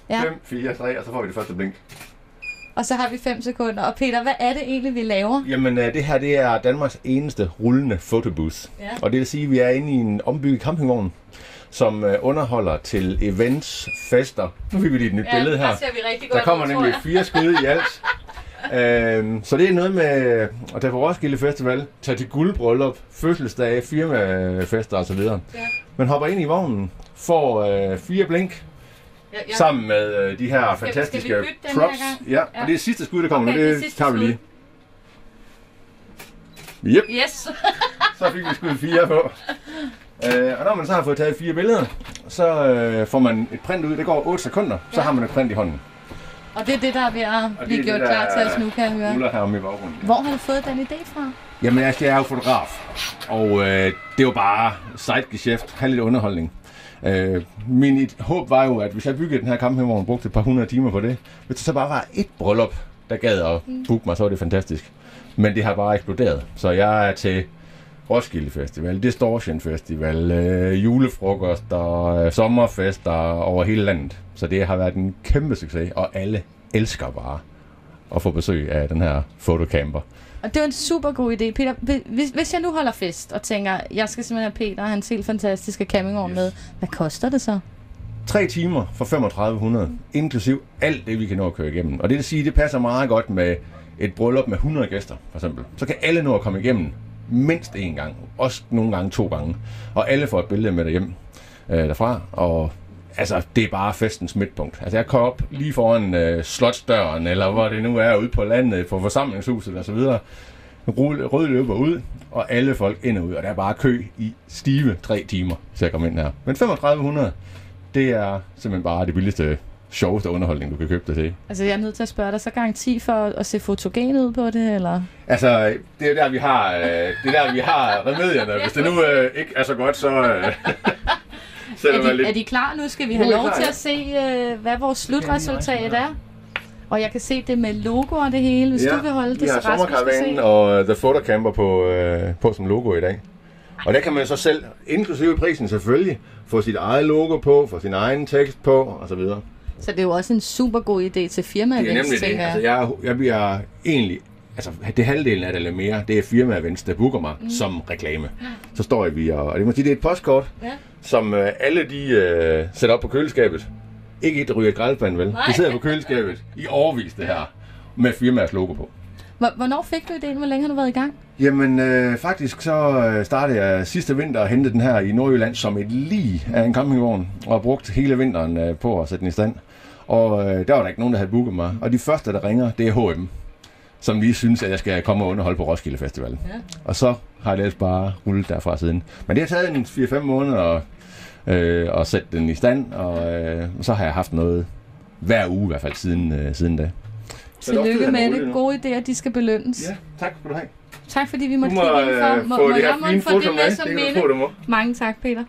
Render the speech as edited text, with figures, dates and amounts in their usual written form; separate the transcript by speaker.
Speaker 1: Ja.
Speaker 2: 5, 4, 3, og så får vi det første blink.
Speaker 1: Og så har vi 5 sekunder. Og Peter, hvad er det egentlig, vi laver?
Speaker 2: Jamen, det her det er Danmarks eneste rullende fotobus.
Speaker 1: Ja.
Speaker 2: Og det vil sige, at vi er inde i en ombygget campingvogn, som underholder til events, fester. Nu fik vi lige et nyt billede her.
Speaker 1: Der ser vi rigtig godt
Speaker 2: der kommer
Speaker 1: ud,
Speaker 2: nemlig 4 skud i alt. Så det er noget med at tage på Roskilde Festival, tage til guldbryllup, fødselsdage, firmafester osv. Ja. Man hopper ind i vognen, får 4 blink, sammen med de her fantastiske props. Ja, og det er sidste skud, der kommer nu. Det tager vi lige. Yep.
Speaker 1: Yes.
Speaker 2: Så fik vi skud 4 på. Og når man så har fået taget 4 billeder, så får man et print ud. Det går 8 sekunder, så har man et print i hånden.
Speaker 1: Og det er det, der er ved at blive gjort klar til at snu, kan jeg høre.
Speaker 2: Heromme i baggrunden.
Speaker 1: Hvor har du fået den idé fra?
Speaker 2: Jamen, jeg er jo fotograf, og det er jo bare sidegeschæft, have lidt underholdning. Min håb var jo, at hvis jeg byggede den her campingvogn og brugte et par 100 timer på det, hvis det så bare var et bryllup, der gad at booke mig, så var det fantastisk. Men det har bare eksploderet. Så jeg er til Roskilde Festival, Distortion Festival, julefrokoster, sommerfester over hele landet. Så det har været en kæmpe succes, og alle elsker bare at få besøg af den her fotocamper.
Speaker 1: Og det var en super god idé, Peter. Hvis jeg nu holder fest og tænker, jeg skal simpelthen have Peter og hans helt fantastiske campingvogn med, hvad koster det så?
Speaker 2: 3 timer for 3500, inklusiv alt det, vi kan nå at køre igennem. Og det vil sige, det passer meget godt med et bryllup med 100 gæster, for eksempel. Så kan alle nå at komme igennem mindst 1 gang, også nogle gange 2 gange. Og alle får et billede med derhjem derfra, og altså, det er bare festens midtpunkt. Altså, jeg kommer op lige foran slotsdøren, eller hvor det nu er ude på landet, på forsamlingshuset og så videre. Rød løber ud, og alle folk ind og ud, og der er bare kø i stive 3 timer til at komme ind her. Men 3500, det er simpelthen bare det billigste, sjoveste underholdning, du kan købe det til. Altså,
Speaker 1: jeg er nødt til at spørge dig, så garanti for at se fotogen ud på det, eller?
Speaker 2: Altså, det er der, vi har remedierne. Hvis det nu ikke er så godt, så...
Speaker 1: Er de klar nu? Skal vi have lov til at se, hvad vores slutresultat er? Og jeg kan se det med logo og det hele, hvis du vil holde det, så Rasmus skal se.
Speaker 2: Vi har sommerkaravanen og The Photocamper på som logo i dag. Og der kan man så selv, inklusive prisen selvfølgelig, få sit eget logo på, få sin egen tekst på, og så videre.
Speaker 1: Så det er jo også en super god idé til firma-events, tænker jeg.
Speaker 2: Altså, jeg bliver egentlig... Altså, det halvdelen af det eller mere, det er firma-events, der booker mig som reklame. Så står vi og det må sige, det er et postkort, som alle de sætter op på køleskabet. Ikke et ryger grælspand, vel? Det sidder på køleskabet i årevis, det her, med firmaets logo på.
Speaker 1: Hvornår fik du idéen? Hvor længe har du været i gang?
Speaker 2: Jamen, faktisk så startede jeg sidste vinter og hentede den her i Nordjylland som et lig af en campingvogn, og brugt hele vinteren på at sætte den i stand. Og der var der ikke nogen, der havde booket mig. Og de første, der ringer, det er H&M, som lige synes, at jeg skal komme og underholde på Roskilde Festival. Ja. Og så har jeg ellers bare rullet derfra siden. Men det har taget en 4-5 måneder at sætte den i stand, og så har jeg haft noget hver uge i hvert fald siden da.
Speaker 1: Tillykke med det. Gode idéer, de skal belønnes.
Speaker 2: Ja, tak skal du have.
Speaker 1: Tak fordi vi måtte kigge ind for. Må jeg få det med som minde? Mange tak, Peter.